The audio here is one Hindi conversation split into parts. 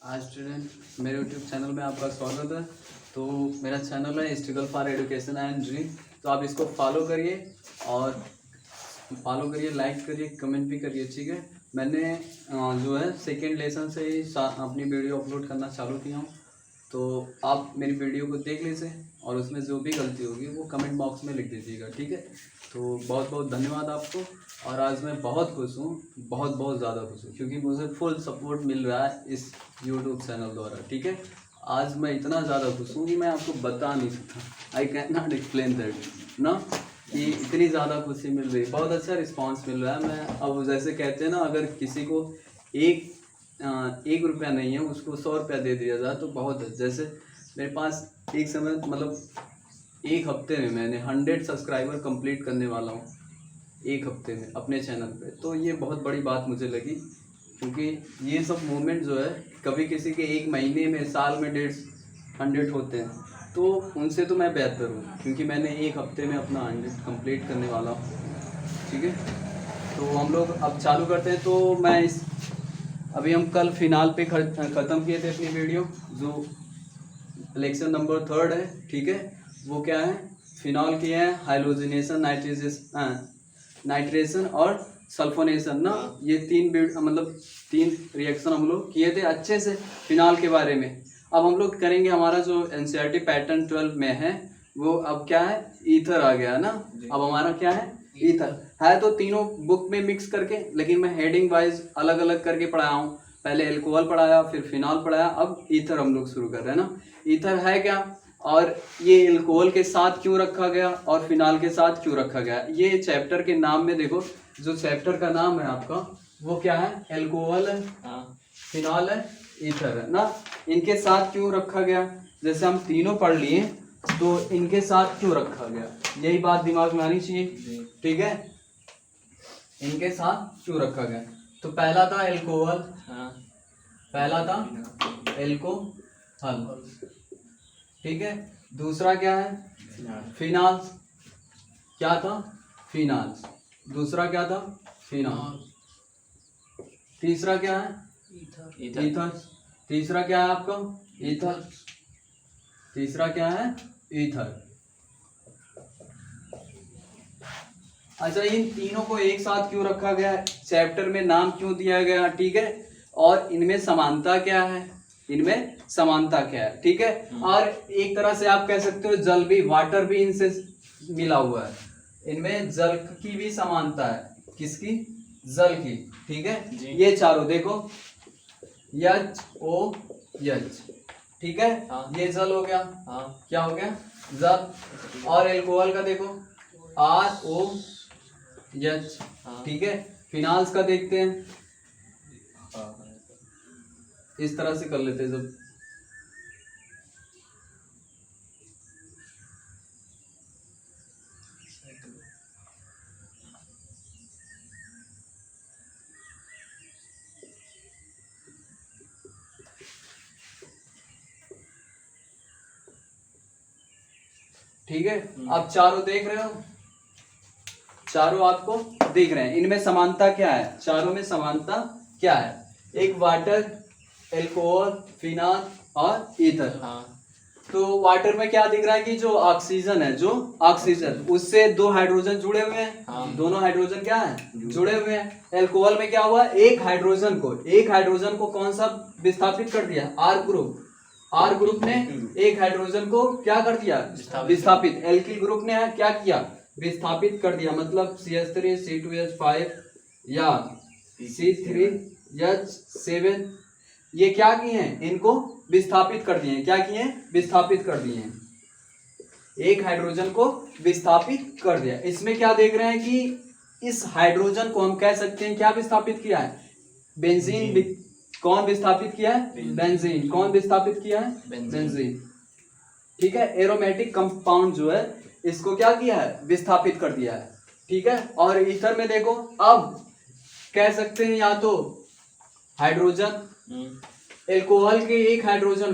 आज स्टूडेंट मेरे यूट्यूब चैनल में आपका स्वागत है। तो मेरा चैनल है struggle for education and dream. तो आप इसको फॉलो करिए और लाइक करिए, कमेंट भी करिए, ठीक है। मैंने जो है सेकेंड लेसन से ही अपनी वीडियो अपलोड करना चालू किया हूँ। तो आप मेरी वीडियो को देख लीजिए और उसमें जो भी गलती होगी वो कमेंट बॉक्स में लिख दीजिएगा, ठीक है। तो बहुत बहुत धन्यवाद आपको। और आज मैं बहुत खुश हूँ, बहुत बहुत ज़्यादा खुश हूँ, क्योंकि मुझे फुल सपोर्ट मिल रहा है इस यूट्यूब चैनल द्वारा, ठीक है। आज मैं इतना ज़्यादा खुश हूँ कि मैं आपको बता नहीं सकता, I can not explain that ना, कि इतनी ज़्यादा खुशी मिल रही है, बहुत अच्छा रिस्पांस मिल रहा है। मैं अब जैसे कहते हैं ना, अगर किसी को एक रुपया नहीं है उसको 100 रुपया दे दिया जाए तो बहुत है। जैसे मेरे पास एक समय मतलब एक हफ्ते में मैंने 100 सब्सक्राइबर कंप्लीट करने वाला हूँ एक हफ्ते में अपने चैनल पे। तो ये बहुत बड़ी बात मुझे लगी, क्योंकि ये सब मोमेंट जो है कभी किसी के एक महीने में, साल में 100 होते हैं, तो उनसे तो मैं बेहतर हूँ, क्योंकि मैंने एक हफ्ते में अपना 100 कंप्लीट करने वाला हूँ, ठीक है। तो हम लोग अब चालू करते हैं। तो मैं अभी हम कल फिनाल पे ख़त्म किए थे अपनी वीडियो, जो लेक्चर नंबर 3 है, ठीक है। वो क्या है, फिनॉल किए हैं, हाइड्रोजनेशन, नाइट्रेशन और सल्फोनेशन ना, ये तीन रिएक्शन हम लोग किए थे अच्छे से फिनॉल के बारे में। अब हम लोग करेंगे, हमारा जो एनसीईआरटी पैटर्न 12 में है वो अब क्या है, ईथर आ गया ना। अब हमारा क्या है, ईथर है। तो तीनों बुक में मिक्स करके, लेकिन मैं हेडिंग वाइज अलग अलग करके पढ़ाया हूँ। पहले एल्कोहल पढ़ाया, फिर फिनॉल पढ़ाया, अब ईथर हम लोग शुरू कर रहे हैं ना। ईथर है क्या, और ये एल्कोहल के साथ क्यों रखा गया और फिनॉल के साथ क्यों रखा गया, ये चैप्टर के नाम में देखो। जो चैप्टर का नाम है आपका वो क्या है, एल्कोहल है, फिनॉल है, ईथर है ना। इनके साथ क्यों रखा गया, जैसे हम तीनों पढ़ लिए तो इनके साथ क्यों रखा गया, यही बात दिमाग में आनी चाहिए, ठीक है। इनके साथ क्यों रखा गया, तो पहला था एल्कोहल, पहला था एल्कोहल, ठीक है। दूसरा क्या है, फिनाल, क्या था, फिनाल। दूसरा क्या था, फिनाल। तीसरा क्या है, ईथर। तीसरा क्या है आपका, ईथर। तीसरा क्या है, ईथर। अच्छा, इन तीनों को एक साथ क्यों रखा गया, चैप्टर में नाम क्यों दिया गया, ठीक है। और इनमें समानता क्या है, इनमें समानता क्या है, ठीक है। और एक तरह से आप कह सकते हो जल भी, वाटर भी इनसे मिला हुआ है। इनमें जल की भी समानता है, किसकी, जल की, ठीक है। ये चारों देखो, HOH, ठीक है। ये जल हो गया, क्या हो गया, जल। और एल्कोहल का देखो, ROH, ठीक है। फिनाल्स का देखते हैं, इस तरह से कर लेते हैं जब, ठीक है। आप चारों देख रहे हो, चारों आपको दिख रहे हैं। इनमें समानता क्या है, चारों में समानता क्या है, एक वाटर, एल्कोहल, फिनाल और ईथर। तो वाटर में क्या दिख रहा है कि जो ऑक्सीजन है, जो ऑक्सीजन, उससे 2 हाइड्रोजन जुड़े हुए हैं, दोनों हाइड्रोजन क्या है, जुड़े हुए हैं। एल्कोहल में क्या हुआ, एक हाइड्रोजन को कौन सा विस्थापित कर दिया, आर ग्रुप ने एक हाइड्रोजन को क्या कर दिया, विस्थापित। एल्किल ग्रुप ने क्या किया, विस्थापित कर दिया, मतलब CH3 C2H5 या C3H7, ये क्या किए हैं, इनको विस्थापित कर दिए हैं। क्या किए हैं, विस्थापित कर दिए हैं, एक हाइड्रोजन को विस्थापित कर दिया। इसमें क्या देख रहे हैं कि इस हाइड्रोजन को हम कह सकते हैं क्या विस्थापित किया है, बेंजीन। कौन विस्थापित किया है, बेंजीन। कौन विस्थापित किया है, बेंजीन, ठीक है। एरोमेटिक कंपाउंड जो है इसको क्या किया है, विस्थापित कर दिया है, ठीक है। और ईथर में देखो, अब कह सकते हैं या तो हाइड्रोजन, एल्कोहल के एक हाइड्रोजन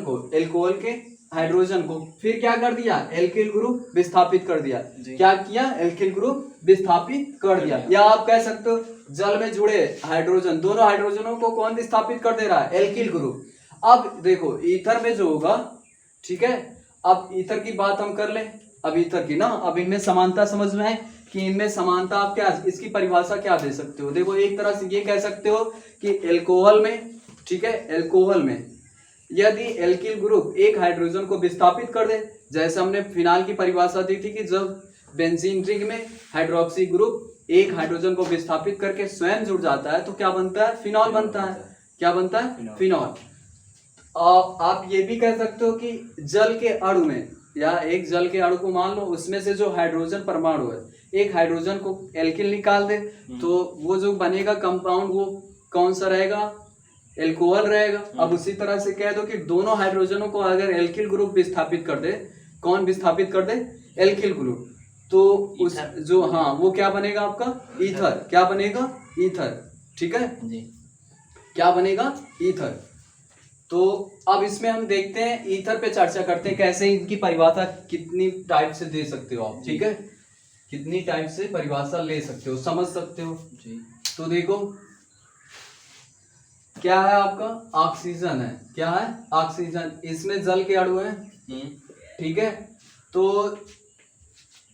को, फिर क्या कर दिया, एल्किल ग्रुप विस्थापित कर दिया। क्या किया, एल्किल ग्रुप विस्थापित कर दिया। या आप कह सकते हो जल में जुड़े हाइड्रोजन, दोनों हाइड्रोजनों को कौन विस्थापित कर दे रहा है, एल्किल ग्रुप। अब देखो ईथर में जो होगा, ठीक है, अब ईथर की बात हम कर लें, अब ईथर की ना, अब इनमें समानता समझ में आए कि इनमें समानता आप क्या, इसकी परिभाषा क्या दे सकते हो। देखो एक तरह से ये कह सकते हो कि एल्कोहल में, ठीक है, एल्कोहल में यदि एल्किल ग्रुप एक हाइड्रोजन को विस्थापित कर दे, जैसे हमने फिनाल की परिभाषा दी थी कि जब बेंजीन रिंग में हाइड्रोक्सी ग्रुप एक हाइड्रोजन को विस्थापित करके स्वयं जुड़ जाता है तो क्या बनता है, फिनॉल बनता है। क्या बनता है, फिनॉल। आप ये भी कह सकते हो कि जल के अणु में, या एक जल के अणु को मान लो, उसमें से जो हाइड्रोजन परमाणु है, एक हाइड्रोजन को एल्किल निकाल दे तो वो जो बनेगा कंपाउंड वो कौन सा रहेगा, एल्कोहल रहेगा। अब उसी तरह से कह दो कि दोनों हाइड्रोजनों को अगर एल्किल ग्रुप विस्थापित कर दे, कौन विस्थापित कर दे, एल्किल ग्रुप, तो उस जो, हाँ, वो क्या बनेगा आपका, ईथर। क्या बनेगा, ईथर, ठीक है जी, क्या बनेगा, ईथर। तो अब इसमें हम देखते हैं, ईथर पे चर्चा करते हैं कैसे इनकी परिभाषा कितनी टाइप से दे सकते हो आप, ठीक है, कितनी टाइप से परिभाषा ले सकते हो, समझ सकते हो जी। तो देखो क्या है आपका, ऑक्सीजन है, क्या है, ऑक्सीजन, इसमें जल के अणु है, ठीक है, तो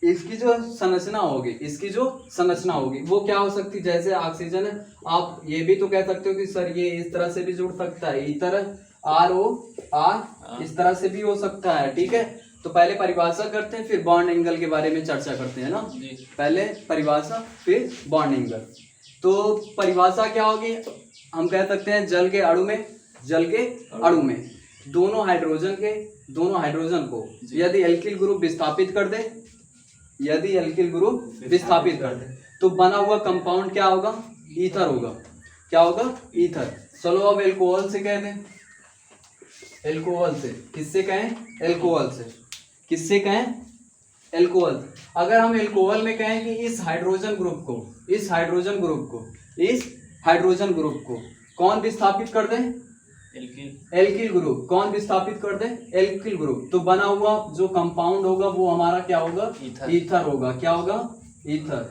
इसकी जो संरचना होगी, इसकी जो संरचना होगी वो क्या हो सकती है, जैसे ऑक्सीजन है, आप ये भी तो कह सकते हो कि सर ये इस तरह से भी जुड़ सकता है, इधर ROR इस तरह से भी हो सकता है, ठीक है। तो पहले परिभाषा करते हैं फिर बॉन्ड एंगल के बारे में चर्चा करते हैं ना, पहले परिभाषा फिर बॉन्ड एंगल। तो परिभाषा क्या होगी, हम कह सकते हैं जल के अणु में, जल के अणु में दोनों हाइड्रोजन को यदि एल्किल ग्रुप विस्थापित कर दे, यदि एल्किल ग्रुप विस्थापित कर दे तो बना हुआ कंपाउंड क्या होगा, ईथर होगा। क्या होगा, ईथर। चलो अब एल्कोहल से कह दें, एल्कोहल से, किससे कहें, एल्कोहल से, किससे कहें, एल्कोहल। अगर हम एल्कोहल में कहें कि इस हाइड्रोजन ग्रुप को, इस हाइड्रोजन ग्रुप को, इस हाइड्रोजन ग्रुप को कौन विस्थापित कर दे, एल्किल ग्रुप, कौन विस्थापित कर दे, एल्किल ग्रुप, तो बना हुआ जो कंपाउंड होगा वो हमारा क्या होगा, ईथर होगा। क्या होगा, ईथर।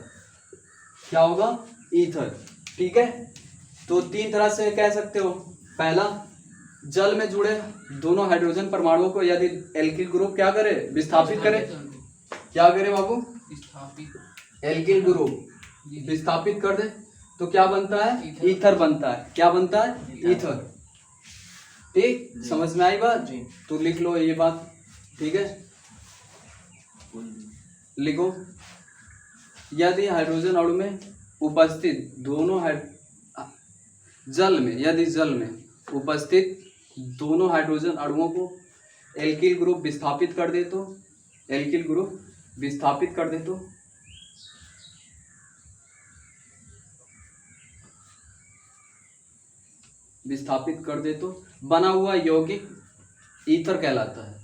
क्या होगा, ईथर, ठीक है। तो तीन तरह से कह सकते हो, पहला जल में जुड़े दोनों हाइड्रोजन परमाणुओं को यदि एल्किल ग्रुप क्या करे, विस्थापित करे, क्या करे बाबू, एल्किल ग्रुप विस्थापित कर दे तो क्या बनता है, ईथर बनता है। क्या बनता है, ईथर। ठीक, समझ में आई बात, तो लिख लो ये बात, ठीक है, लिखो। यदि हाइड्रोजन अणु में उपस्थित दोनों जल में, यदि जल में उपस्थित दोनों हाइड्रोजन अणुओं को एल्किल ग्रुप विस्थापित कर दे तो, एल्किल ग्रुप विस्थापित कर दे तो विस्थापित कर दे तो बना हुआ यौगिक ईथर कहलाता है।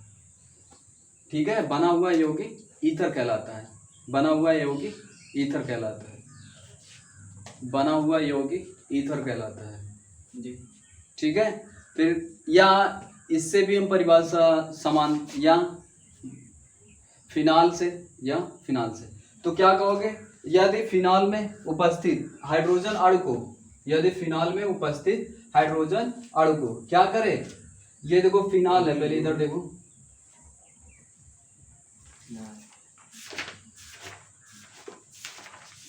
ठीक है, बना हुआ यौगिक ईथर कहलाता है, बना हुआ यौगिक ईथर कहलाता है, बना हुआ यौगिक ईथर कहलाता है जी। ठीक है, फिर या इससे भी हम परिभाषा समान, या फिनाल से, या फिनाल से, तो क्या कहोगे, यदि फिनाल में उपस्थित हाइड्रोजन अणु को, यदि फिनाल में उपस्थित हाइड्रोजन अणु को क्या करे, ये देखो फिनाल है, पहले इधर देखो,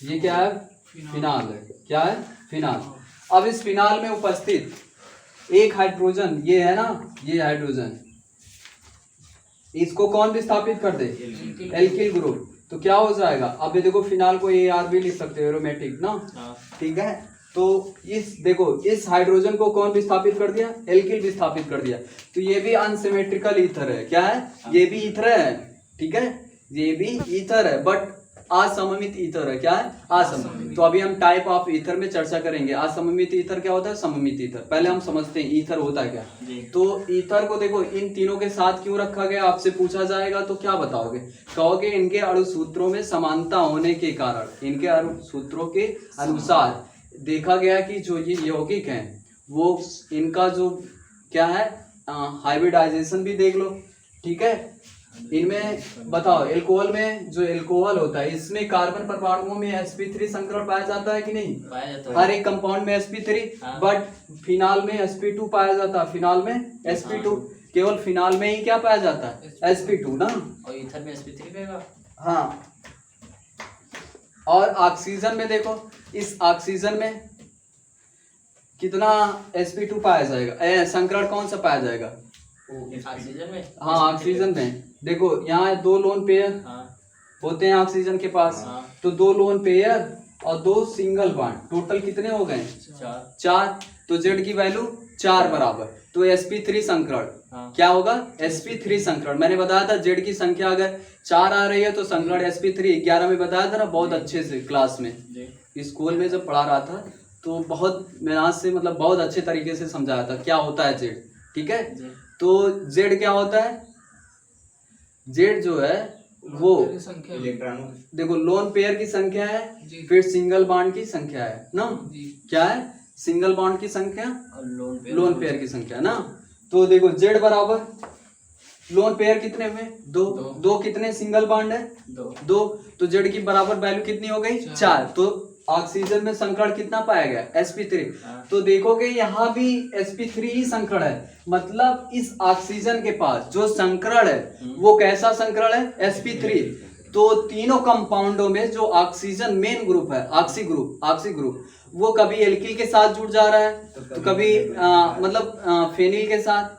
ये क्या है, फिनाल है। क्या है, फिनाल। अब इस फिनाल में उपस्थित एक हाइड्रोजन, ये है ना, ये हाइड्रोजन, इसको कौन विस्थापित कर दे, एल्किल ग्रुप, तो क्या हो जाएगा, अब ये देखो फिनाल को AR भी लिख सकते हो, एरोमेटिक ना। ठीक है, तो इस देखो इस हाइड्रोजन को कौन विस्थापित कर दिया, एल्किल विस्थापित कर दिया, तो ये भी अनसिमेट्रिकल ईथर है। क्या है, ये भी ईथर है। ठीक है, ये भी ईथर है बट असममित ईथर है। क्या है, असममित। तो अभी हम टाइप ऑफ ईथर में चर्चा करेंगे। असममित ईथर क्या होता है, सममित ईथर। पहले हम समझते हैं ईथर होता है क्या। तो ईथर को देखो इन तीनों के साथ क्यों रखा गया, आपसे पूछा जाएगा तो क्या बताओगे, कहोगे इनके अणु सूत्रों में समानता होने के कारण, इनके अणु सूत्रों के अनुसार देखा गया कि जो ये यौगिक हैं वो इनका जो क्या है, हाइब्रिडाइजेशन भी देख लो। ठीक है, इनमें बताओ, एल्कोहल में जो एल्कोहल होता है इसमें कार्बन परमाणुओं में sp3 संकरण पाया जाता है कि नहीं? पाया जाता है। हर एक कंपाउंड में sp3, हाँ। बट फिनाल में sp2 पाया जाता है। फिनाल में sp2, केवल फिनाल में ही क्या पाया जाता है? sp2 ना। और ईथर में sp3 रहेगा। हाँ, और ऑक्सीजन में देखो, इस ऑक्सीजन में कितना sp2 पाया जाएगा? संकरण कौन सा पाया जाएगा? ऑक्सीजन में। हाँ, ऑक्सीजन में देखो यहाँ 2 लोन पेयर होते हैं ऑक्सीजन के पास। तो 2 लोन पेयर और 2 सिंगल बॉन्ड, टोटल कितने हो गए? 4। तो जेड की वैल्यू 4 बराबर, तो sp3 संकरण क्या होगा? sp3 संकरण। मैंने बताया था जेड की संख्या अगर 4 आ रही है तो संकरण sp3। 11 में बताया था ना, बहुत अच्छे से क्लास में, स्कूल में जब पढ़ा रहा था तो बहुत मेहनत से, मतलब बहुत अच्छे तरीके से समझाया था क्या होता है जेड। ठीक है, तो जेड क्या होता है? जेड जो है वो देखो लोन पेयर की संख्या है, फिर सिंगल बॉन्ड की संख्या है ना। क्या है? सिंगल बॉन्ड की संख्या, लोन पेयर की संख्या ना। तो देखो जेड बराबर, लोन पेयर कितने हुए? 2। कितने सिंगल बॉन्ड है? 2। तो जेड की बराबर वैल्यू कितनी हो गई? 4। तो ऑक्सीजन में संकरण कितना पाया गया? sp3। तो देखोगे यहाँ भी sp3 ही संकरण है, मतलब इस ऑक्सीजन के पास जो संकरण है वो कैसा संकरण है? sp3। तो तीनों कंपाउंडों में जो ऑक्सीजन मेन ग्रुप है, ऑक्सी ग्रुप, वो कभी एल्किल के साथ जुड़ जा रहा है, तो कभी मतलब फेनिल के साथ,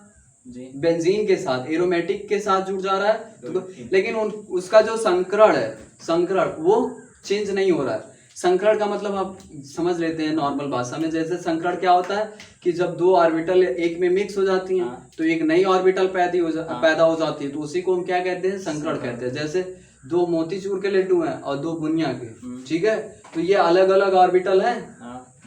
बेंजीन के साथ, एरोमेटिक के साथ जुड़ जा रहा है। तो लेकिन उसका जो संकरण वो चेंज नहीं हो रहा है। संकरण का मतलब आप समझ लेते हैं नॉर्मल भाषा में। जैसे संकरण क्या होता है कि जब 2 ऑर्बिटल एक में मिक्स हो जाती हैं तो एक नई ऑर्बिटल पैदा हो जाती है, तो उसी को हम क्या कहते हैं? संकरण कहते हैं। जैसे 2 मोतीचूर के लड्डू हैं और 2 बुनिया के, ठीक है, तो ये अलग अलग ऑर्बिटल हैं।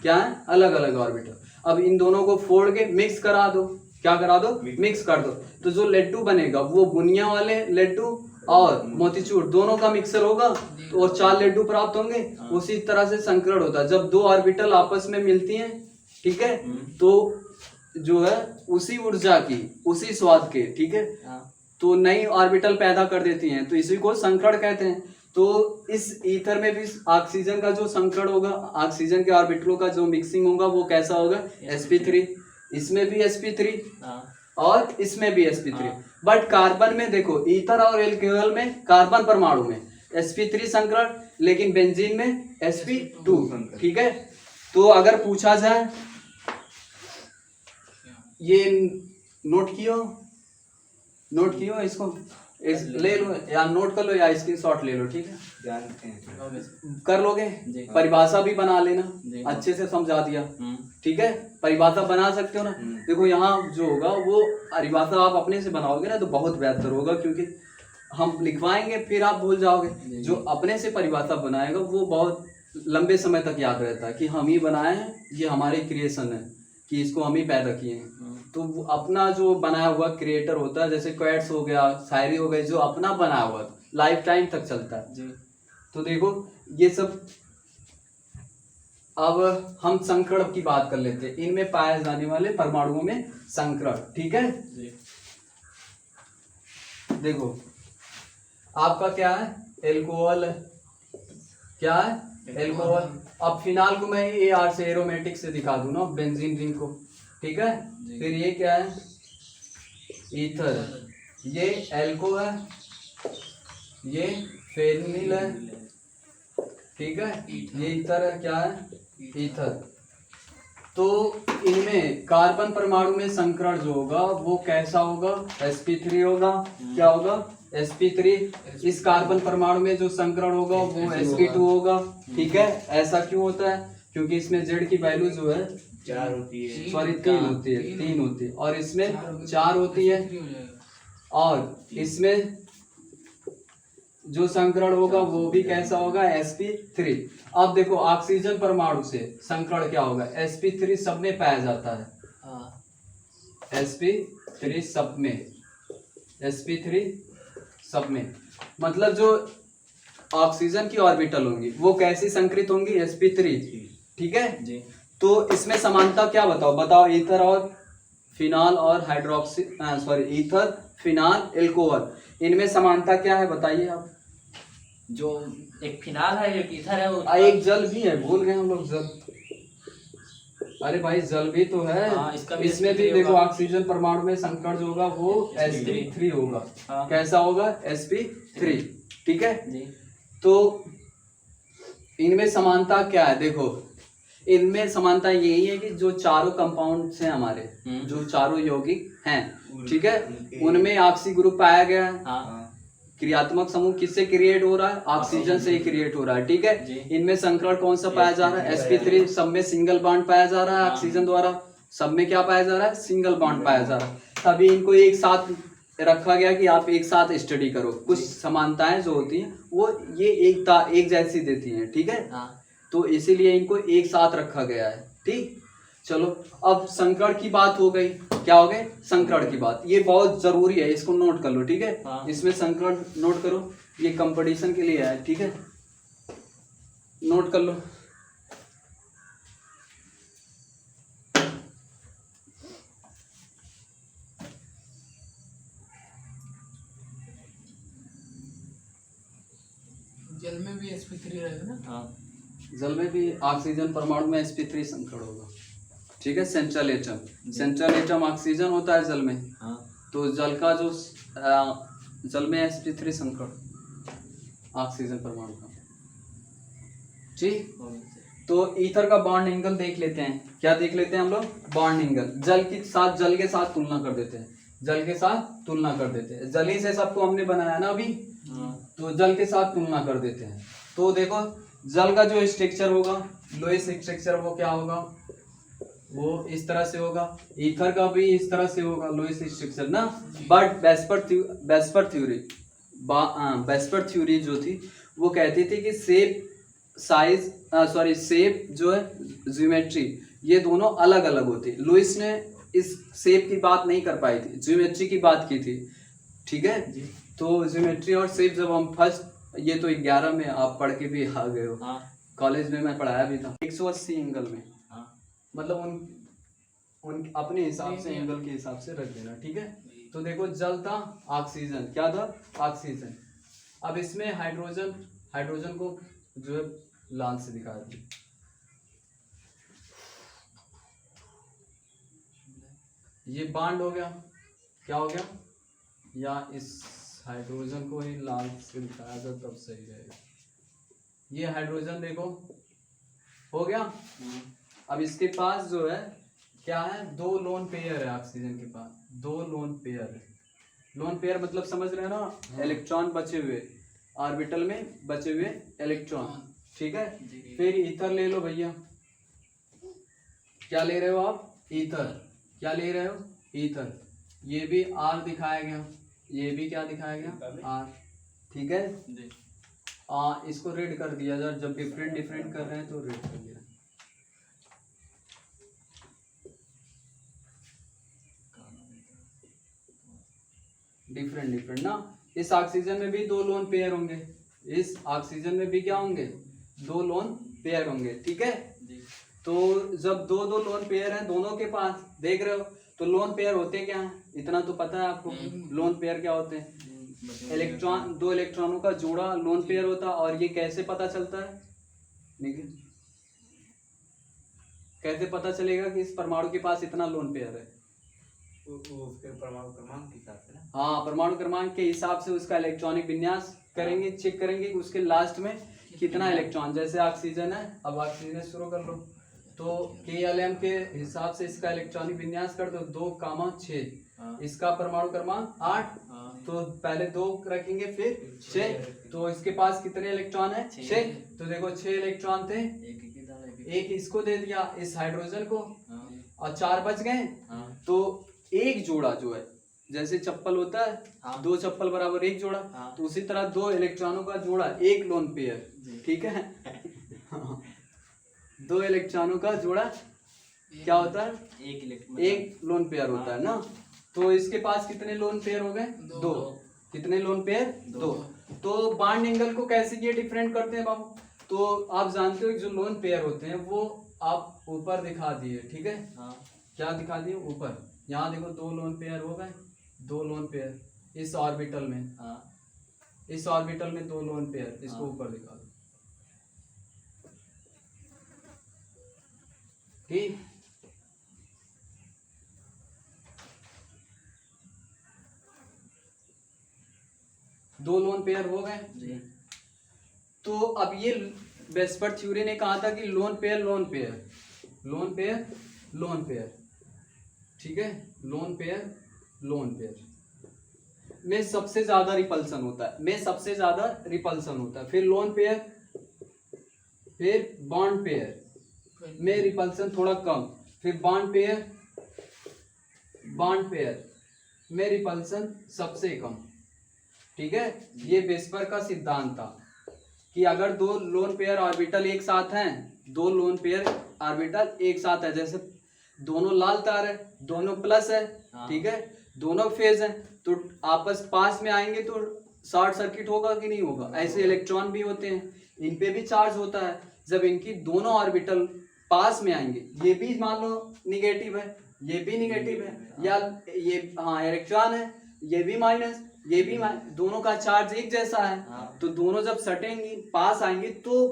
क्या है? अलग अलग ऑर्बिटल। अब इन दोनों को फोड़ के मिक्स करा दो। क्या करा दो? मिक्स कर दो। तो जो लड्डू बनेगा वो बुनिया वाले लड्डू और मोतीचूर दोनों का मिक्सर होगा, तो और 4 लड्डू प्राप्त होंगे। उसी तरह से संकरण होता है जब 2 ऑर्बिटल आपस में मिलती हैं, ठीक है, तो जो है उसी ऊर्जा की, उसी स्वाद के, ठीक है, तो नई ऑर्बिटल पैदा कर देती हैं, तो इसी को संकरण कहते हैं। तो इस ईथर में भी ऑक्सीजन का जो संकरण होगा, ऑक्सीजन के ऑर्बिटलों का जो मिक्सिंग होगा वो कैसा होगा? sp3। इसमें भी sp3 और इसमें भी sp3। बट कार्बन में देखो, ईथर और एल्कोहल में कार्बन परमाणु में sp3 संकरण, लेकिन बेंजीन में sp2। ठीक है, तो अगर पूछा जाए, ये नोट कियो इसको, ले लो या नोट कर लो या स्क्रीनशॉट ले लो, ठीक है, कर लोगे। परिभाषा भी बना लेना, अच्छे से समझा दिया, ठीक है, परिभाषा बना सकते हो ना। देखो यहाँ जो होगा वो परिभाषा आप अपने से बनाओगे ना तो बहुत बेहतर होगा, क्योंकि हम लिखवाएंगे फिर आप भूल जाओगे। जो अपने से परिभाषा बनाएगा वो बहुत लंबे समय तक याद रहता है कि हम ही बनाए हैं, ये हमारे क्रिएशन है, कि इसको हम ही पैदा किए हैं। तो अपना जो बनाया हुआ क्रिएटर होता है, जैसे क्वेट्स हो गया, शायरी हो गई, जो अपना बनाया हुआ लाइफ टाइम तक चलता है जी। तो देखो ये सब, अब हम संकरण की बात कर लेते हैं, इनमें पाए जाने वाले परमाणुओं में संकरण, ठीक है जी। देखो आपका क्या है? एल्कोहल, क्या है? एल्कोहल। अब फिनाल को मैं AR से, एरोमेटिक से दिखा दूं ना, बेंजीन रिंग को, ठीक है। फिर ये क्या है? ईथर, ये एल्को है, ये फेनिल है, ठीक है, ये ईथर है, क्या है? ईथर। तो इनमें कार्बन परमाणु में संकरण जो होगा वो कैसा होगा? sp3 होगा। क्या होगा? sp3। इस कार्बन परमाणु में जो संकरण होगा वो sp2 होगा, ठीक है। ऐसा क्यों होता है? क्योंकि इसमें जेड की वैल्यू जो है 4 होती है, सॉरी 3 होती है, और इसमें 4 होती है, और इसमें जो संकरण होगा वो भी कैसा होगा? sp3। अब देखो ऑक्सीजन परमाणु से संकरण क्या होगा? sp3 सब में पाया जाता है, sp3 सब में, sp3 सब में, मतलब जो ऑक्सीजन की ऑर्बिटल होंगी वो कैसी संकृत होंगी? sp3, ठीक है जी। तो इसमें समानता क्या बताओ? ईथर और फिनाल और ईथर फिनाल एल्कोहल। इनमें समानता क्या है बताइए आप। जो एक फिनाल है एक ईथर है वो एक जल भी है, भूल गए हम लोग जल। अरे भाई जल भी तो है। हाँ, इसका भी इसमें भी sp3 देखो होगा। ऑक्सीजन परमाणु में संकरण जो होगा वो sp3 होगा। हाँ। कैसा होगा? sp3। ठीक है। जी। तो इनमें समानता क्या है देखो, इनमें समानता यही है कि जो चारों कंपाउंड्स हैं हमारे, जो चारों यौगिक हैं, ठीक है, उनमें ऑक्सी ग्रुप पाया गया है। हाँ। क्रियात्मक समूह किससे क्रिएट हो रहा है? ऑक्सीजन से ही क्रिएट हो रहा है। ठीक है। इनमें संकरण कौन सा पाया जा रहा है? sp3। सब में सिंगल बॉन्ड पाया जा रहा है ऑक्सीजन द्वारा। सब में क्या पाया जा रहा है? सिंगल बॉन्ड पाया जा रहा है। तभी इनको एक साथ रखा गया कि आप एक साथ स्टडी करो। कुछ समानताएं जो होती हैं वो ये एक जैसी देती हैं। ठीक है। तो इसीलिए इनको एक साथ रखा गया है। ठीक। चलो अब संकरण की बात हो गई। क्या हो गए? संकरण की बात। ये बहुत जरूरी है, इसको नोट कर लो। ठीक है। इसमें संकरण नोट करो, ये कंपटीशन के लिए है। ठीक है, नोट कर लो। जल में भी sp3 रहेगा ना? हाँ। जल में भी ऑक्सीजन परमाणु में sp3 संकरण होगा। ठीक है। सेंट्रल एटम ऑक्सीजन होता है जल में। हाँ। तो जल का जो जल में sp3 संकरण ऑक्सीजन परमाणु का। ठीक। तो ईथर का बॉन्ड एंगल देख लेते हैं। क्या देख लेते हैं हम लोग? Bond angle. जल के साथ तुलना कर देते हैं। जल के साथ तुलना कर देते हैं। जल ही से सबको हमने बनाया ना अभी। तो जल के साथ तुलना कर देते हैं। तो देखो जल का जो स्ट्रक्चर होगा, लोएस्ट स्ट्रक्चर, वो क्या होगा? वो इस तरह से होगा। ईथर का भी इस तरह से होगा, लोएस्ट स्ट्रक्चर ना। बट बेस्पर थ्योरी जो थी वो कहती थी कि शेप जो है, ज्योमेट्री, ये दोनों अलग अलग होती। लुइस ने इस शेप की बात नहीं कर पाई थी, ज्योमेट्री की बात की थी। ठीक है। तो ज्योमेट्री और शेप जब हम फर्स्ट, ये तो 11 में आप पढ़ के भी आ गए हो। कॉलेज में मैं पढ़ाया भी था। 180 एंगल में, मतलब उन अपने हिसाब से, एंगल के हिसाब से रख देना। ठीक है। तो देखो जल था, ऑक्सीजन क्या था? ऑक्सीजन। अब इसमें हाइड्रोजन को जो है लाल से दिखा दी। ये बॉन्ड हो गया। क्या हो गया? या इस हाइड्रोजन को ही लाल से दिखाया था तब सही रहेगा। ये हाइड्रोजन देखो हो गया। अब इसके पास जो है क्या है? 2 लोन पेयर है ऑक्सीजन के पास। 2 लोन पेयर है। लोन पेयर मतलब समझ रहे हैं ना? इलेक्ट्रॉन बचे हुए, ऑर्बिटल में बचे हुए इलेक्ट्रॉन। ठीक है। फिर ईथर ले लो भैया। क्या ले रहे हो आप? ईथर। क्या ले रहे हो? ईथर। ये भी आर दिखाया गया, ये भी क्या दिखाया गया? आर। ठीक है। इसको रेड कर दिया जाए, जब डिफरेंट कर रहे हैं तो रेड कर दिया। डिफरेंट ना। इस ऑक्सीजन में भी 2 लोन पेयर होंगे। इस ऑक्सीजन में भी क्या होंगे? 2 लोन पेयर होंगे। ठीक है। तो जब 2 लोन पेयर हैं दोनों के पास, देख रहे हो, तो लोन पेयर होते क्या हैं? इतना तो पता है आपको। लोन पेयर क्या होते हैं? इलेक्ट्रॉन, 2 इलेक्ट्रॉनों का जोड़ा लोन पेयर होता है। और ये कैसे पता चलता है? कैसे पता चलेगा कि इस परमाणु के पास इतना लोन पेयर है? परमाणु क्रमांक के हिसाब से ना। हाँ, परमाणु क्रमांक के हिसाब से उसका इलेक्ट्रॉनिक विन्यास करेंगे, चेक करेंगे कि उसके लास्ट में कितना इलेक्ट्रॉन। जैसे ऑक्सीजन है, अब ऑक्सीजन शुरू कर लो, तो KLM के हिसाब से इसका इलेक्ट्रॉनिक विन्यास कर दो 2,6। इसका परमाणु क्रमांक 8। तो पहले 2 रखेंगे फिर 6। तो इसके पास कितने इलेक्ट्रॉन है? 6। तो देखो 6 इलेक्ट्रॉन थे, एक इसको दे दिया, इस हाइड्रोजन को, और 4 बच गए। तो एक जोड़ा जो है, जैसे चप्पल होता है, 2 चप्पल बराबर 1 जोड़ा, तो उसी तरह 2 इलेक्ट्रॉनों का जोड़ा, 1 लोन पेयर। ठीक है। 2 इलेक्ट्रॉनों का जोड़ा क्या होता है? 1 लोन पेयर होता है ना। तो इसके पास कितने लोन पेयर हो गए? 2। कितने लोन पेयर? 2। तो बॉन्ड एंगल को कैसे ये डिफरेंट करते हैं बाबू? तो आप जानते हो जो लोन पेयर होते हैं वो आप ऊपर दिखा दिए। ठीक है। क्या दिखा दिए? ऊपर। यहाँ देखो 2 लोन पेयर हो गए, 2 लोन पेयर। इस ऑर्बिटल में, हाँ इस ऑर्बिटल में 2 लोन पेयर, इसको ऊपर दिखा दो। ठीक, दो लोन पेयर हो गए। जी। तो अब ये वेस्पर थ्योरी ने कहा था कि lone pair lone pair, lone pair lone pair, ठीक है, लोन पेयर लोन पेयर में सबसे ज्यादा रिपल्सन होता है, में सबसे ज्यादा रिपल्सन होता है, फिर लोन पेयर, फिर बॉन्ड पेयर में रिपल्सन थोड़ा कम, फिर बॉन्ड पेयर, बॉन्ड पेयर में रिपल्सन सबसे कम। ठीक है, ये वेस्पर का सिद्धांत था कि अगर 2 लोन पेयर ऑर्बिटल एक साथ हैं, 2 लोन पेयर ऑर्बिटल एक साथ है, जैसे दोनों लाल तार है, दोनों प्लस है, ठीक है, दोनों फेज है, तो आपस पास में आएंगे तो शॉर्ट सर्किट होगा कि नहीं होगा। ऐसे इलेक्ट्रॉन भी होते हैं, इन पे भी चार्ज होता है, जब इनकी दोनों ऑर्बिटल पास में आएंगे, ये भी मान लो निगेटिव है, ये भी निगेटिव है, या ये हाँ इलेक्ट्रॉन है, ये भी माइनस, ये भी दोनों का चार्ज एक जैसा है, तो दोनों जब सटेंगी पास आएंगे तो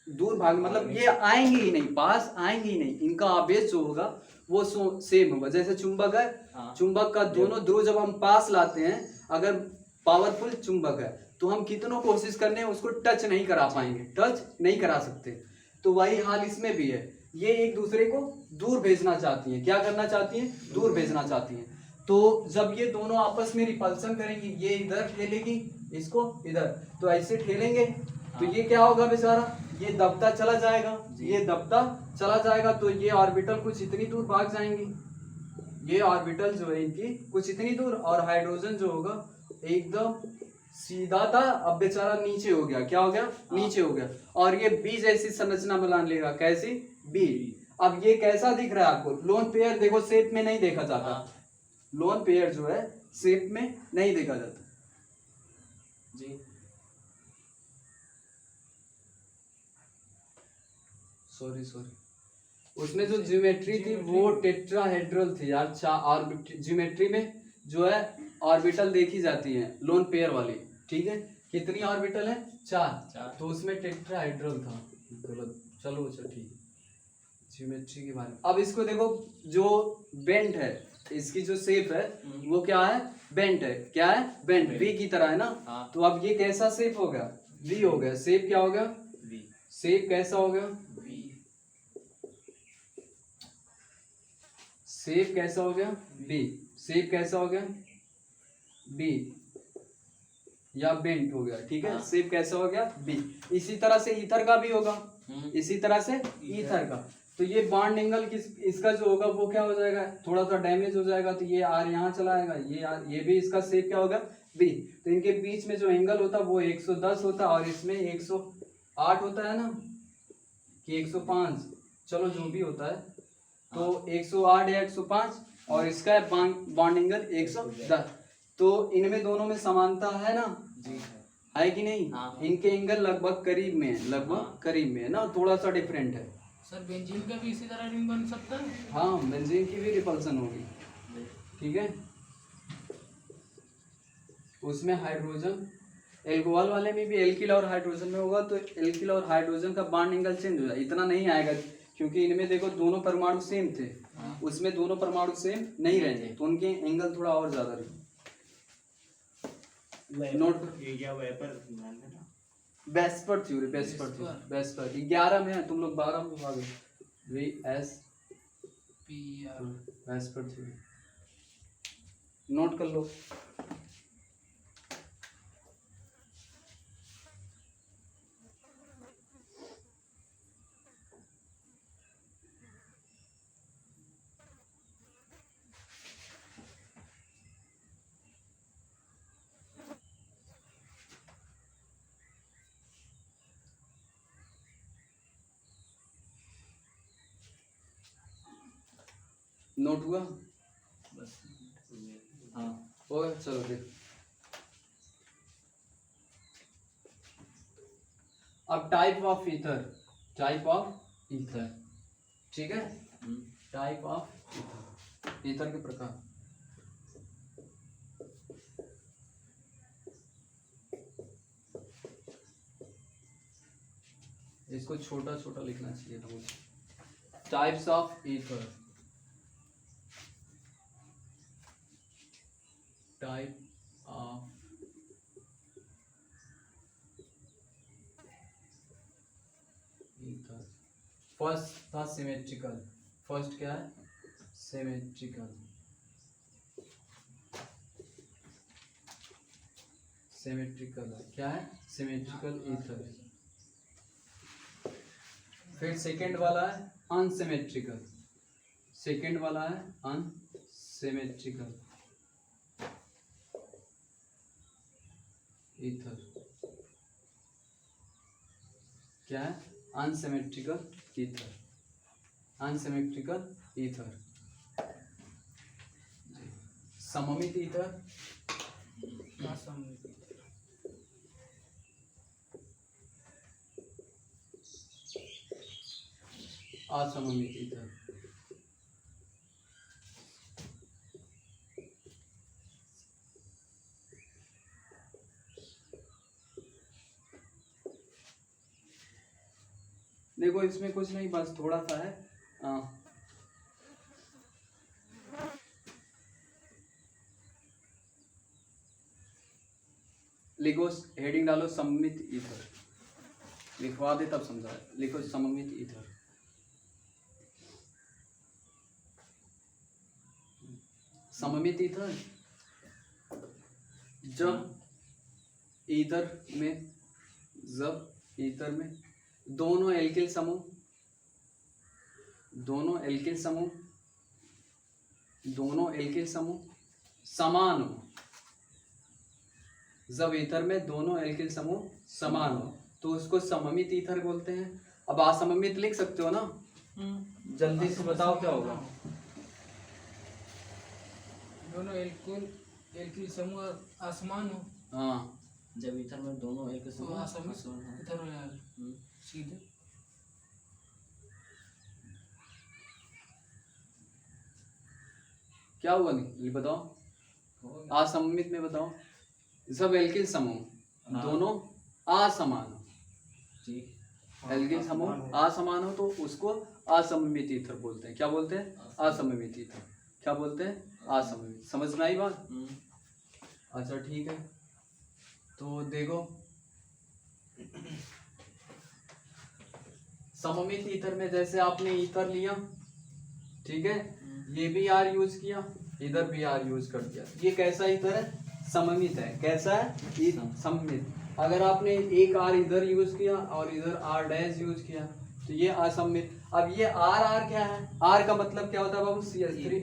दूर भाग, मतलब ये आएंगे ही नहीं, पास आएंगे ही नहीं, इनका आवेश जो होगा वो सेम होगा। जैसे चुंबक है, चुंबक का दोनों ध्रुव जब हम पास लाते हैं, अगर पावरफुल चुंबक है तो हम कितनों कोशिश करने हैं उसको टच नहीं करा पाएंगे, टच नहीं करा सकते। तो वही हाल इसमें भी है, ये एक दूसरे को दूर भेजना चाहती हैं। क्या करना चाहती हैं? दूर भेजना चाहती हैं। तो जब ये दोनों आपस में रिपल्सन करेंगी, ये इधर ठेलेगी, इसको इधर, तो ऐसे ठेलेंगे, तो ये क्या होगा बेचारा, ये दबता चला जाएगा, ये दबता चला जाएगा, तो ये ऑर्बिटल कुछ इतनी दूर भाग जाएंगी, ये ऑर्बिटल जो है इनकी कुछ इतनी दूर, और हाइड्रोजन जो होगा एकदम सीधा था, अब बेचारा नीचे हो गया। क्या हो गया? नीचे हो गया, और ये बी जैसी संरचना बना लेगा। कैसी? बी। अब ये कैसा दिख रहा है आपको? लोन पेयर देखो शेप में नहीं देखा जाता, लोन पेयर जो है शेप में नहीं देखा जाता जी। सॉरी उसमें जो ज्योमेट्री थी वो टेट्राहेड्रल थी यार। और ज्योमेट्री में जो है ऑर्बिटल देखी जाती है लोन पेयर वाली, ठीक है। कितनी ऑर्बिटल है? 4। तो उसमें टेट्राहेड्रल था, गलत। चलो अच्छा ठीक है, ज्योमेट्री के बारे में। अब इसको देखो, जो बेंट है, इसकी जो शेप है वो क्या है? बेंट है। क्या है? बेंट, वी की तरह है ना। तो अब ये कैसा शेप हो गया? वी हो गया। शेप क्या हो गया? वी। शेप कैसा हो गया? वी। शेप कैसा हो गया? बी। शेप कैसा हो गया? बी, या बेंट हो गया, ठीक है। शेप कैसा हो गया? बी। इसी तरह से ईथर का भी होगा, इसी तरह से ईथर का। तो ये बॉन्ड एंगल इसका जो होगा वो क्या हो जाएगा? थोड़ा सा डैमेज हो जाएगा, तो ये आर यहाँ चला आएगा, ये आर, ये भी इसका शेप क्या होगा? बी। तो इनके बीच में जो एंगल होता है वो 110 होता है, और इसमें 108 होता है ना, कि 105, चलो जो भी होता है, तो 108 या 105, और इसका बॉन्ड एंगल 110। तो इनमें दोनों में समानता है ना जी, है कि नहीं? इनके एंगल लगभग करीब में है, लगभग करीब में है ना, थोड़ा सा डिफरेंट है। सर बेंजीन का भी इसी तरह रिंग बन सकता है? हाँ, बेंजीन की भी रिपल्सन होगी, ठीक है। उसमें हाइड्रोजन, एल्कोहल वाले में भी एल्किल और हाइड्रोजन में होगा, तो एल्किल और हाइड्रोजन का बॉन्ड एंगल चेंज हो जाए, इतना नहीं आएगा, क्योंकि इनमें देखो दोनों परमाणु सेम थे, उसमें दोनों परमाणु सेम नहीं रहेंगे, तो उनके एंगल थोड़ा और ज्यादा रहेंगे। नोट वेस्पर थ्योरी, वेस्पर 11 में है, तुम लोग 12 में भागे। वेस्पर थ्योरी नोट कर लो। नोट हुआ? हाँ हो गया, चलो देख। अब type of ether, type of ether, ठीक है। टाइप ऑफ ईथर, ईथर के प्रकार। इसको छोटा छोटा लिखना चाहिए था मुझे। Types of ether, type of ether. First था सिमेट्रिकल। फर्स्ट क्या है? सिमेट्रिकल। सिमेट्रिकल है, क्या है? Symmetrical ether. फिर सेकंड वाला है अनसिमेट्रिकल। सेकंड वाला है अनसिमेट्रिकल ईथर। क्या है? Unsymmetrical ether. Unsymmetrical ether. सममित ईथर, असममित। असममित ईथर। देखो इसमें कुछ नहीं, बस थोड़ा सा है। लिखो, हेडिंग डालो सममित ईथर, लिखवा दे तब समझा। लिखो सममित ईथर। सममित ईथर जब ईथर में दोनों एल्किल समूह समान हो। जब ईथर में दोनों एल्किल समूह समान हो तो उसको सममित ईथर बोलते हैं। अब असममित लिख सकते हो ना? जल्दी से बताओ क्या होगा। दोनों एल्किल समूह असमान हो हाँ, जब ईथर में दोनों एक तो समूह असममित ईथर हो जाएगा सीधे। क्या हुआ? नहीं ये बताओ। असममित में बताओ। जब एल्किल समूह दोनों असमान हो, एल्किल समूह असमान हो तो उसको असममित ईथर बोलते हैं। क्या बोलते हैं? असममित ईथर। क्या बोलते हैं? असममित। समझ में आई बात? अच्छा ठीक है, तो देखो सममित ईथर में जैसे आपने ईथर लिया, ठीक है, ये भी आर यूज किया, इधर भी आर यूज कर दिया। ये कैसा ईथर है? सममित है। कैसा है? सममित। अगर आपने एक आर इधर यूज किया और इधर आर डैश यूज किया तो ये असममित। अब ये आर आर क्या है? आर का मतलब क्या होता है बाबू? CH3।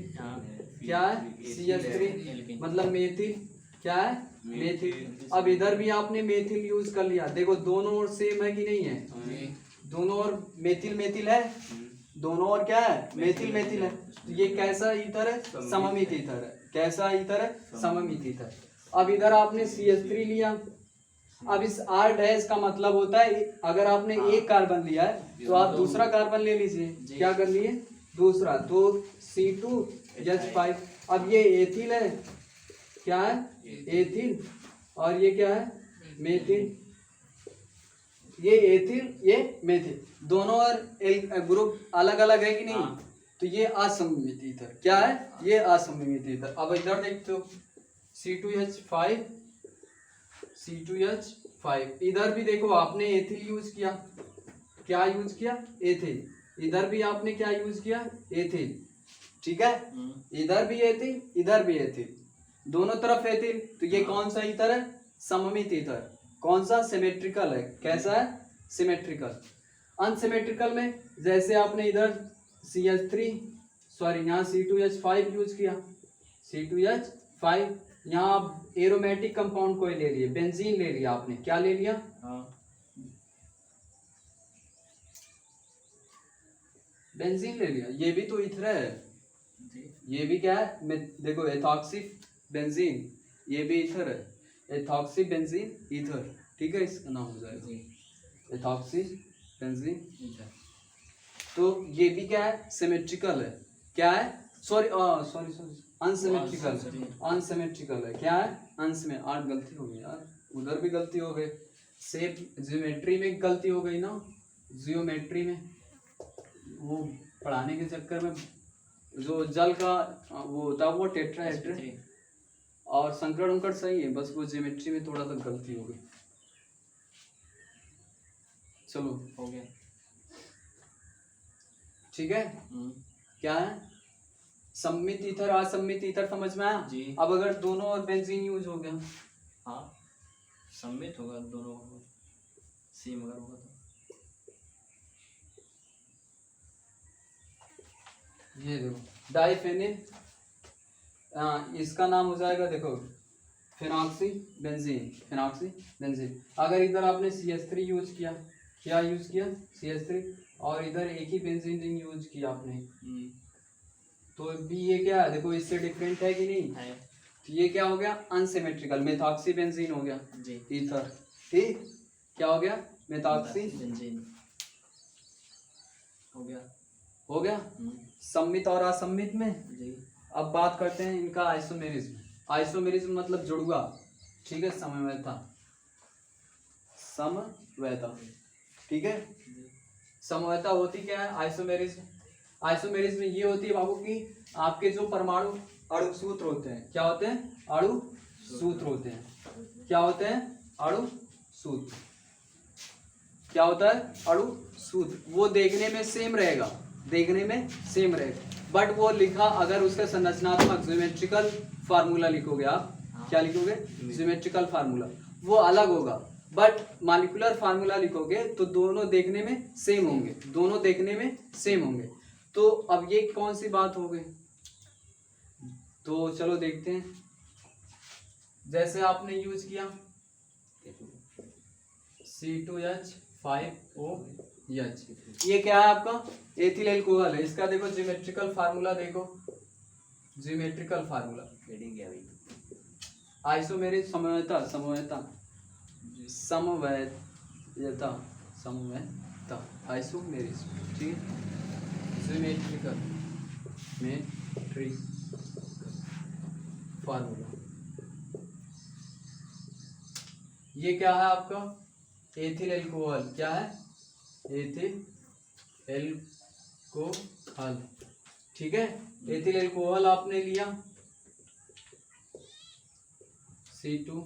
क्या है? CH3 मतलब मेथिल। क्या है? मेथिल। अब इधर भी आपने मेथिल यूज कर लिया। देखो दोनों ओर सेम है कि नहीं है? दोनों ओर मेथिल मेथिल है। दोनों ओर क्या है? मेथिल मेथिल है। तो ये कैसा ईथर है? सममित ईथर है। कैसा ईथर है? सममित ईथर। अब इधर आपने CH3 लिया। अब इस R डैश का मतलब होता है अगर आपने एक कार्बन लिया है तो आप दूसरा कार्बन ले लीजिए। क्या कर लिए? दूसरा। तो C2H5। अब ये एथिल है। क्या है? एथिल। और ये क्या है? मेथिल। ये एथिल, ये मेथिल, दोनों और ग्रुप अलग अलग है कि नहीं? तो ये असममित ईथर। क्या है? ये असममित ईथर। अब इधर देखते हो C2H5, C2H5। इधर भी देखो आपने एथिल यूज किया। क्या यूज किया? एथिल। इधर भी आपने क्या यूज किया? एथिल। ठीक है, इधर भी एथिल, इधर भी एथिल, दोनों तरफ एथिल। तो ये कौन सा ईथर है? सममित ईथर। कौन सा? सिमेट्रिकल है। कैसा है? सिमेट्रिकल। अनसिमेट्रिकल में जैसे आपने इधर यहाँ C2H5 यूज किया, C2H5, यहाँ आप एरोमेटिक कंपाउंड कोई ले लिए, बेंजीन ले लिया आपने। क्या ले लिया? बेंजीन ले लिया। ये भी तो ईथर है। ये भी क्या है? देखो एथॉक्सी बेंजीन, ये भी ईथर है। Ethoxy benzene ether. ठीक है, इसका नाम हो जाएगा एथॉक्सी बेंजीन ईथर। तो ये भी क्या है? सिमेट्रिकल है। क्या है? Sorry unsymmetrical. अनसिमेट्रिकल है। क्या है? अनसिमेट्रिकल। आज गलती हो गई यार, उधर भी गलती हो गई, शेप ज्योमेट्री में गलती हो गई ना, जियोमेट्री में वो पढ़ाने के चक्कर में जो जल का वो होता है वो टेट्राहेड्रन, sp3 और संकरण उंकड़ सही है, बस वो ज्योमेट्री में थोड़ा सा गलती हो गई। चलो हो गया। ठीक है, क्या है सम्मित ईथर, असम्मित ईथर समझ में आया जी। अब अगर दोनों और बेंजीन यूज हो गया, हाँ सम्मित होगा दोनों, सेम अगर होगा तो। ये देखो डाइफेनिल, इसका नाम हो जाएगा देखो फिनॉक्सी बेंजीन, फिनॉक्सी बेंजीन। अगर इधर आपने CH3 यूज किया, क्या यूज किया CH3, और इधर एक ही बेंजीन रिंग यूज किया आपने, तो भी ये क्या है देखो इससे डिफरेंट है कि नहीं है तो ये क्या हो गया अनसिमेट्रिकल, मेथॉक्सी बेंजीन हो गया जी। ईथर, ठीक क्या हो गया मेथॉक्सी बेंजीन हो गया। हो गया। सम्मित और असम्मित में जी। अब बात करते हैं इनका आइसोमेरिज्म। आइसोमेरिज्म मतलब जुड़वा, ठीक है, समवैधता, समवैधता, ठीक है। समवैधता होती क्या है आइसोमेरिज्म, आइसोमेरिज्म ये होती है बाबू की आपके जो परमाणु अणु सूत्र होते हैं, क्या होते हैं अणु सूत्र होते हैं, क्या होते हैं अणु सूत्र, क्या होता है अणु सूत्र, वो देखने में सेम रहेगा, देखने में सेम रहेगा, बट वो लिखा अगर उसका संरचनात्मक ज्योमेट्रिकल फार्मूला लिखोगे आप, क्या लिखोगे ज्योमेट्रिकल फार्मूला, वो अलग होगा, बट मॉलिक्यूलर फार्मूला लिखोगे तो दोनों देखने में सेम होंगे, दोनों देखने में सेम होंगे। तो अब ये कौन सी बात हो गई, तो चलो देखते हैं। जैसे आपने यूज किया C2H5OH, ये क्या है आपका एथिल एल्कोहल है, इसका देखो ज्योमेट्रिकल फार्मूला, देखो ज्योमेट्रिकल फार्मूला, आइसोमेरिज समवैधता, समवैधता, समवैधता, समवैधता, आइसोमेरिज, ठीक है, ज्योमेट्रिकल फार्मूला, ये क्या है आपका एथिल एल्कोहल, क्या है एथिल एल्कोहल, ठीक है। एथिल एल्कोहल आपने लिया C2OH,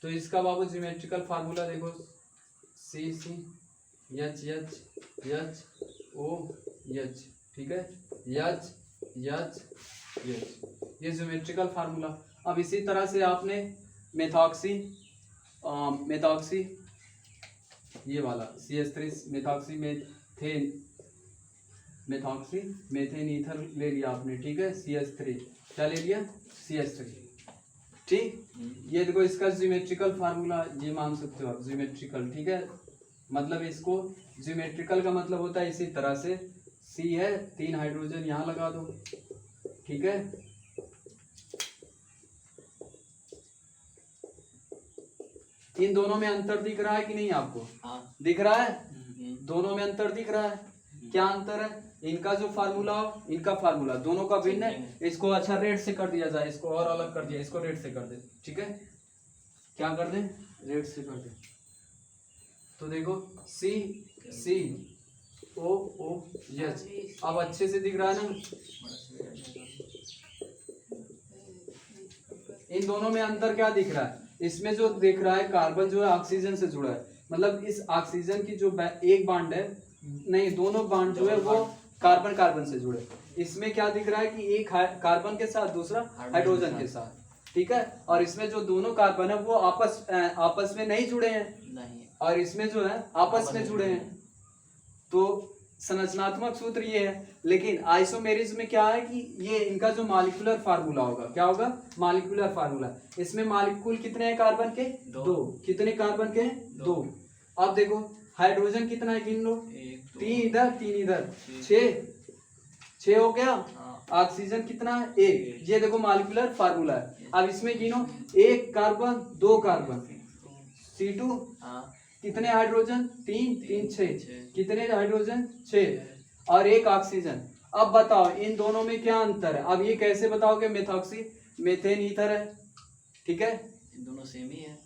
तो इसका बाबू ज्योमेट्रिकल फार्मूला देखो CCHHOH, ठीक है, H, ये ज्योमेट्रिकल फार्मूला। अब इसी तरह से आपने मेथॉक्सी, मेथॉक्सी ये वाला CH3 methoxy methane, methoxy methane ether ले लिया आपने, ठीक है, CH3, क्या ले लिया CH3, ठीक। ये देखो इसका ज्योमेट्रिकल फार्मूला, ये मान सकते हो आप ज्योमेट्रिकल, ठीक है, मतलब इसको ज्योमेट्रिकल का मतलब होता है इसी तरह से, C है 3 हाइड्रोजन यहाँ लगा दो, ठीक है, इन दोनों में अंतर दिख रहा है कि नहीं आपको, हाँ। दिख रहा है, दोनों में अंतर दिख रहा है, क्या अंतर है, इनका जो फार्मूला इनका फार्मूला दोनों का भिन्न है, इसको अच्छा रेड से कर दिया जाए, इसको और अलग कर दिया, इसको रेड से कर दे, ठीक है, क्या कर दे रेड से कर दे, तो देखो CCOOH, अब अच्छे से दिख रहा है ना, इन दोनों में अंतर क्या दिख रहा है, इसमें जो दिख रहा है कार्बन जो है ऑक्सीजन से जुड़ा है, मतलब इस ऑक्सीजन की जो एक बांड है, नहीं दोनों बांड जो है वो कार्बन कार्बन से जुड़े, इसमें क्या दिख रहा है कि एक कार्बन के साथ दूसरा हाइड्रोजन के साथ, ठीक है, और इसमें जो दोनों कार्बन है वो आपस में नहीं जुड़े हैं, नहीं, और इसमें जो है आपस में जुड़े हैं, तो संरचनात्मक सूत्र ये है। लेकिन आइसोमेरिज्म में क्या है कि ये इनका जो मॉलिक्यूलर फार्मूला होगा, क्या होगा मॉलिक्यूलर फार्मूला, इसमें मॉलिक्यूल कितने हैं कार्बन के, दो, कितने कार्बन के, दो। अब देखो हाइड्रोजन कितना है, गिन लो, 3 इधर 3 इधर, 6 हो गया, ऑक्सीजन कितना है 1, ये देखो मॉलिक्यूलर फार्मूला है। अब इसमें गिनो 1 कार्बन 2 कार्बन, C2 कितने हाइड्रोजन 3 3 6, कितने हाइड्रोजन 6, और 1 ऑक्सीजन। अब बताओ इन दोनों में क्या अंतर है, अब ये कैसे बताओगे, मेथॉक्सी मेथेन ईथर है, ठीक है, दोनों सेम ही है,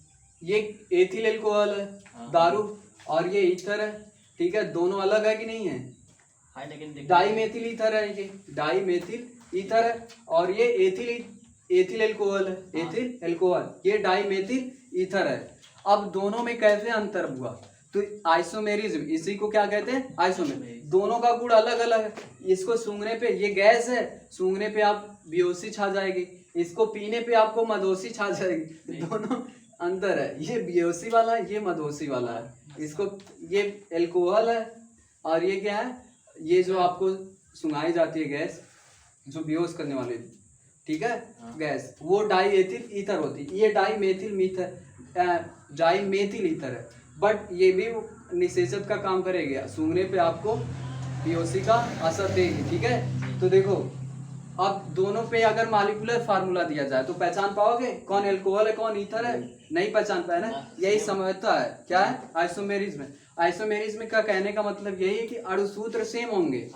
ये एथिल अल्कोहल है, हाँ। दारू, और ये ईथर है, ठीक है। दोनों अलग है कि नहीं है? हाँ लेकिन देखो डाई मेथिल ईथर है, ये डाई मेथिल ईथर है, और ये एथिल अल्कोहल है, एथिल अल्कोहल, ये डाई मेथिल ईथर है। अब दोनों में कैसे अंतर हुआ? तो आइसोमेरिज्म, इसी को क्या कहते हैं? आइसोमेरिज्म। दोनों का गुण अलग अलग है। इसको सूंघने पे, ये गैस है, सूंघने पे आप बेहोशी छा जाएगी, इसको पीने पे आपको मदहोशी छा जाएगी। दोनों अंतर है, ये बेहोशी वाला है, ये मदहोशी वाला है। इसको, ये अल्कोहल है, और ये क्या है? ये जो आपको सुंघाई जाती है गैस, जो बेहोश करने वाली, ठीक है, गैस, वो डाई एथिल ईथर होती है। ये डाई मेथिल ईथर है, बट ये भी निषेचन का काम करेगी, सूंघने पे आपको बेहोशी का असर देगी, ठीक है। तो देखो, अब दोनों पे अगर मॉलिक्यूलर फार्मूला दिया जाए तो पहचान पाओगे कौन अल्कोहल है कौन ईथर है? नहीं पहचान पाए ना, यही समझता है। क्या है? आइसोमेरिज्म। आइसोमेरिज्म का कहने का मतलब यही है कि अणुसूत्र सेम होंगे,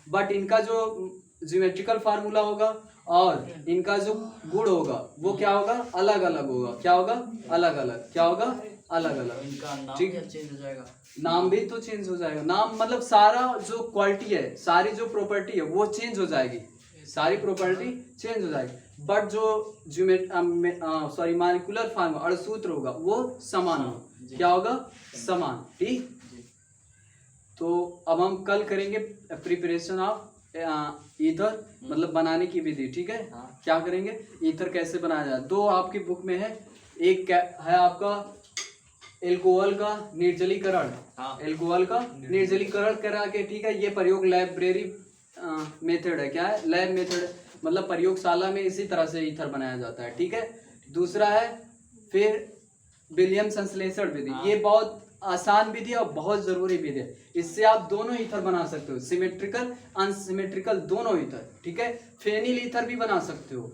बट इनका जो ज्योमेट्रिकल फार्मूला होगा और इनका जो गुण होगा वो क्या होगा? अलग अलग होगा। क्या होगा? अलग अलग। क्या होगा? अलग अलग। इनका नाम ठीक भी चेंज हो जाएगा। नाम भी तो चेंज हो जाएगा। नाम मतलब सारा जो क्वालिटी है, सारी जो प्रॉपर्टी है वो चेंज हो जाएगी, सारी प्रॉपर्टी चेंज हो जाएगी, बट जो मॉलिक्यूलर फार्मूला अणुसूत्र होगा वो समान होगा। क्या होगा? समान। ठीक। तो अब हम कल करेंगे प्रिपरेशन ऑफ ईथर, मतलब बनाने की विधि, ठीक है। क्या करेंगे? ईथर कैसे बनाया जाए। दो आपकी बुक में है, एक है आपका एल्कोहल का निर्जलीकरण, एल्कोहल का निर्जलीकरण करा के, ठीक है। ये प्रयोग लाइब्रेरी मेथड है। क्या है? लैब मेथड, मतलब प्रयोगशाला में इसी तरह से ईथर बनाया जाता है, ठीक है। दूसरा है फिर विलियम संश्लेषण विधि। ये बहुत आसान विधि है और बहुत जरूरी विधि है। इससे आप दोनों ईथर बना सकते हो, सिमेट्रिकल अनसिमेट्रिकल दोनों ईथर, ठीक है। फेनिल ईथर भी बना सकते हो,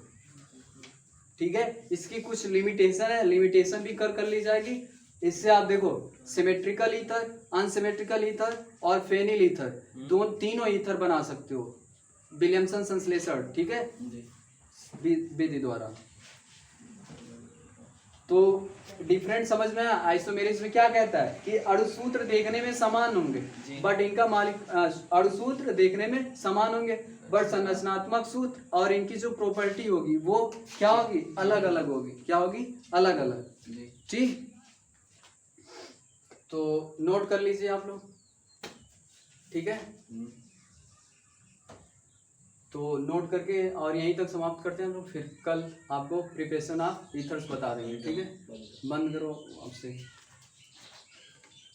ठीक है। इसकी कुछ लिमिटेशन है, लिमिटेशन भी कर ली जाएगी। इससे आप देखो, सिमेट्रिकल ईथर, अनसिमेट्रिकल ईथर और फेनिल ईथर, तीनों ईथर बना सकते हो विलियमसन संश्लेषण, ठीक है, विधि द्वारा। तो डिफरेंट समझ में आया। आइसोमेरिज्म में क्या कहता है कि अणुसूत्र देखने में समान होंगे, बट इनका अणुसूत्र देखने में समान होंगे, बट संरचनात्मक सूत्र और इनकी जो प्रॉपर्टी होगी वो क्या होगी? अलग अलग होगी। क्या होगी? अलग अलग। ठीक। तो नोट कर लीजिए आप लोग, ठीक है। तो नोट करके और यहीं तक समाप्त करते हैं हम लोग। फिर कल आपको प्रिपरेशन ऑफ ईथर्स बता देंगे, ठीक है। बंद करो आपसे।